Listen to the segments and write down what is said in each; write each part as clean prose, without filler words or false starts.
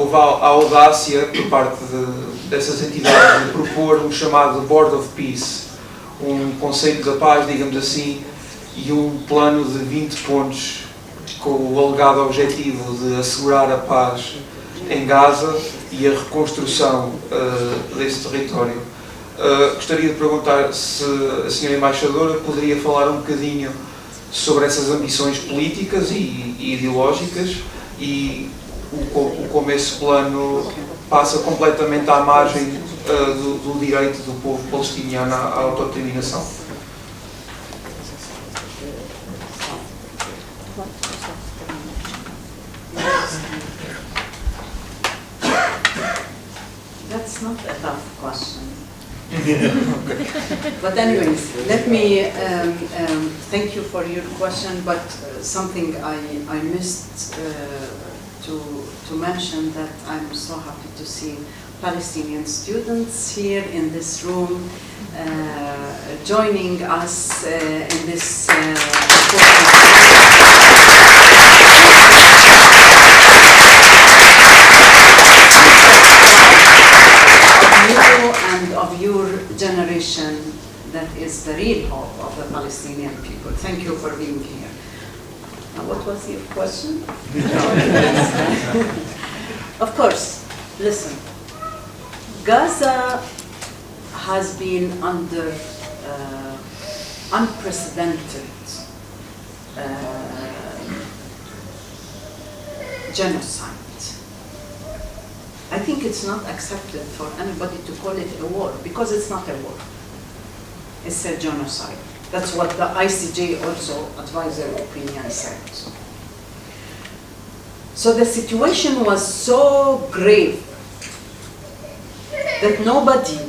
houve a audácia por parte dessas entidades de propor um chamado Board of Peace, um Conselho da Paz, digamos assim, e um plano de 20 pontos com o alegado objetivo de assegurar a paz em Gaza e a reconstrução desse território. Gostaria de perguntar se a senhora Embaixadora poderia falar um bocadinho sobre essas ambições políticas e ideológicas e como esse plano passa completamente à margem do direito do povo palestiniano à autodeterminação. That's not a tough question. But anyways, let me thank you for your question, but something I missed to mention, that I'm so happy to see Palestinian students here in this room joining us in this and of your generation, that is the real hope of the Palestinian people. Thank you for being here. What was your question? Of course, listen, Gaza has been under unprecedented genocide. I think it's not accepted for anybody to call it a war, because it's not a war. It's a genocide. That's what the ICJ also advisory opinion said. So the situation was so grave that nobody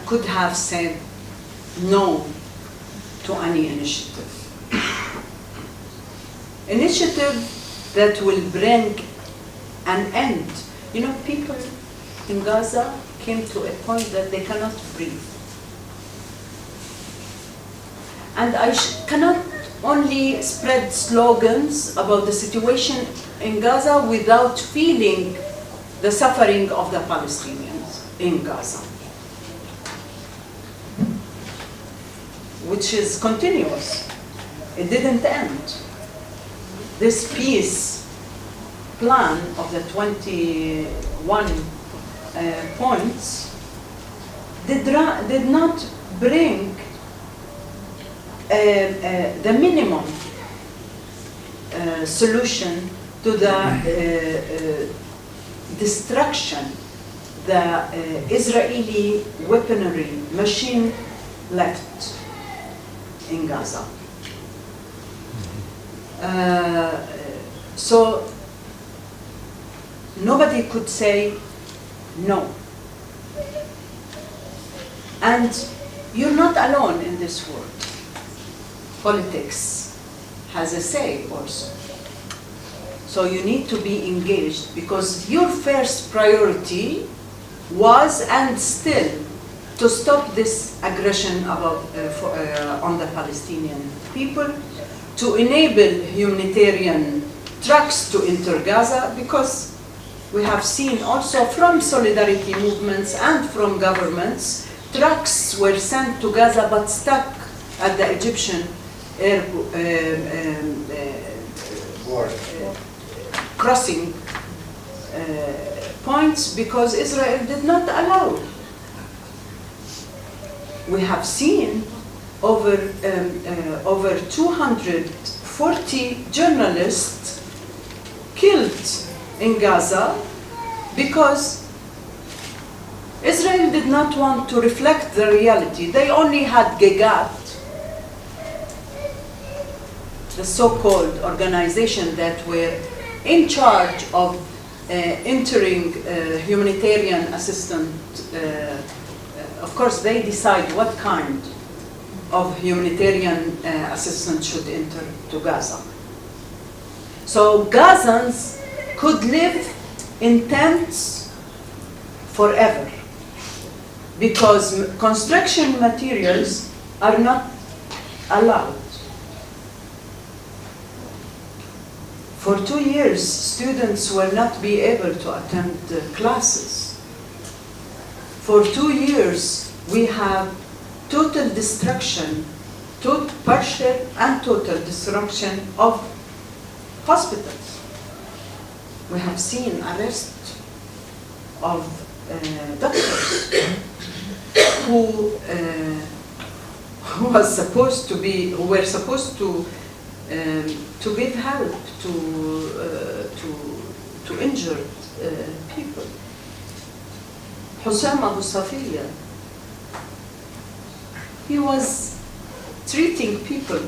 could have said no to any initiative. Initiative that will bring an end. You know, people in Gaza came to a point that they cannot breathe. And I cannot only spread slogans about the situation in Gaza without feeling the suffering of the Palestinians in Gaza, which is continuous. It didn't end. This peace plan of the 21 points did not bring the minimum solution to the destruction the Israeli weaponry machine left in Gaza. So nobody could say no. And you're not alone in this world. Politics has a say also. So you need to be engaged, because your first priority was and still to stop this aggression on the Palestinian people, to enable humanitarian trucks to enter Gaza, because we have seen also from solidarity movements and from governments, trucks were sent to Gaza but stuck at the Egyptian crossing points because Israel did not allow. We have seen over 240 journalists killed in Gaza because Israel did not want to reflect the reality. They only had Gigat, the so-called organization that were in charge of entering humanitarian assistance. Of course, they decide what kind of humanitarian assistance should enter to Gaza. So Gazans could live in tents forever because construction materials are not allowed For 2 years, students will not be able to attend classes. For 2 years, we have total destruction, partial and total destruction of hospitals. We have seen arrest of doctors who were supposed to give help to injured people. Hussam Abu Safiya, he was treating people.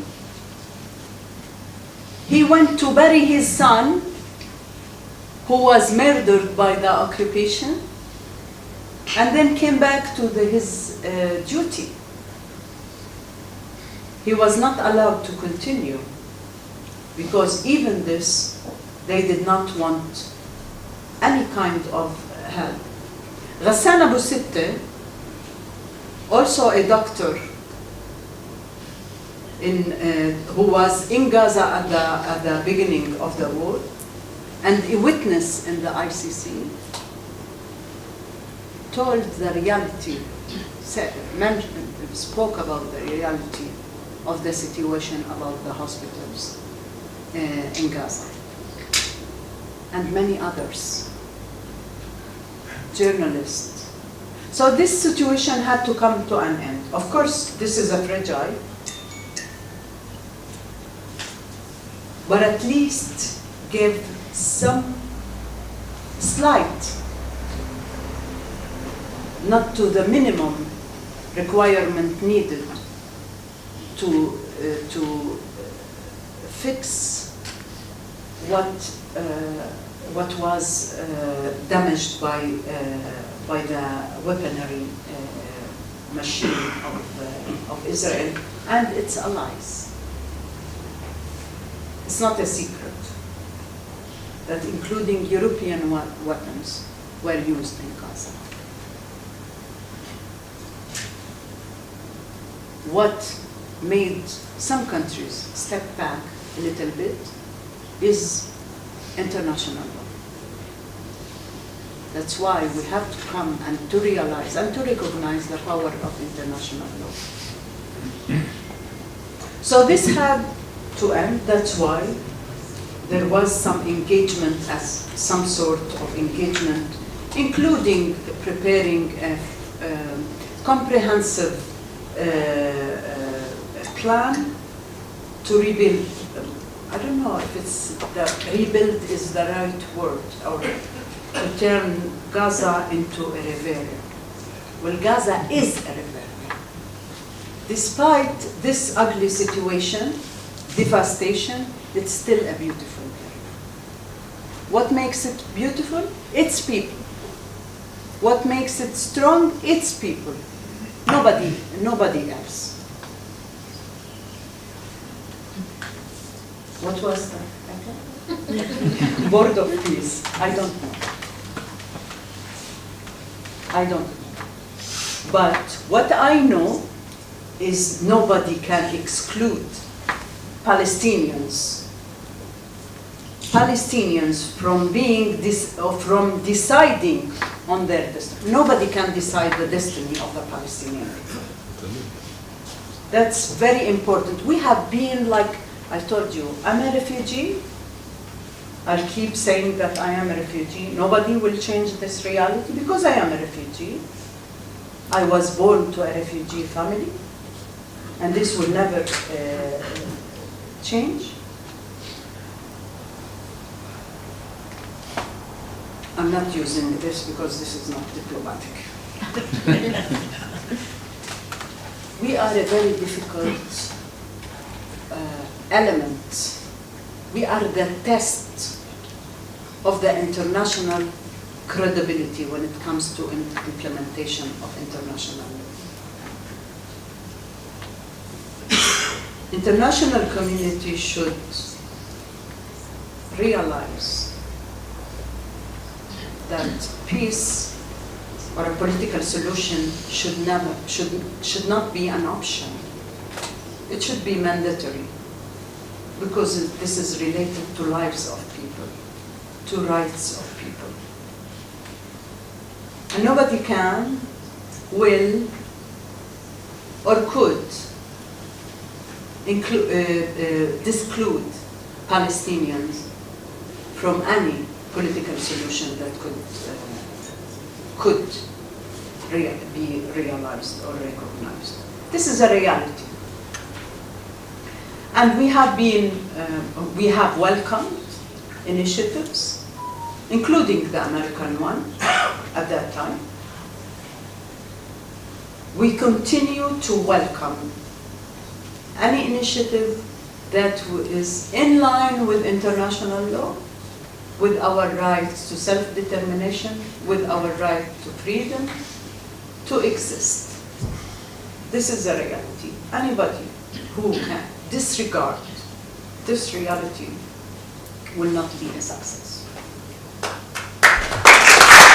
He went to bury his son, who was murdered by the occupation, and then came back to his duty. He was not allowed to continue, because even this, they did not want any kind of help. Ghassan Abu Sitte, also a doctor who was in Gaza at the beginning of the war, and a witness in the ICC, told the reality, spoke about the reality of the situation about the hospitals in Gaza, and many others, journalists. So this situation had to come to an end. Of course, this is a fragile, but at least give some slight, not to the minimum requirement needed to fix what was damaged by the weaponry machine of Israel and its allies. It's not a secret that including European weapons were used in Gaza. What made some countries step back a little bit is international law. That's why we have to come and to realize and to recognize the power of international law. So this had to end. That's why there was some engagement, as some sort of engagement, including preparing a comprehensive plan to rebuild. I don't know if it's rebuild is the right word, or to turn Gaza into a riviera. Well, Gaza is a riviera. Despite this ugly situation, devastation, it's still a beautiful area. What makes it beautiful? Its people. What makes it strong? Its people. Nobody else. What was that? Board of Peace. I don't know. But what I know is nobody can exclude Palestinians from from deciding on their destiny. Nobody can decide the destiny of the Palestinian people. That's very important. We have been, like I told you, I'm a refugee. I'll keep saying that I am a refugee. Nobody will change this reality because I am a refugee. I was born to a refugee family, and this will never change. I'm not using this because this is not diplomatic. We are a very difficult element. We are the test of the international credibility when it comes to implementation of international law. International community should realize that peace or a political solution should not be an option. It should be mandatory, because this is related to lives of people. to rights of people. And nobody can, will, or could disclude Palestinians from any political solution that could be realized or recognized. This is a reality. And we have welcomed initiatives, including the American one at that time. We continue to welcome any initiative that is in line with international law, with our rights to self-determination, with our right to freedom, to exist. This is a reality. Anybody who can disregard this reality will not be a success.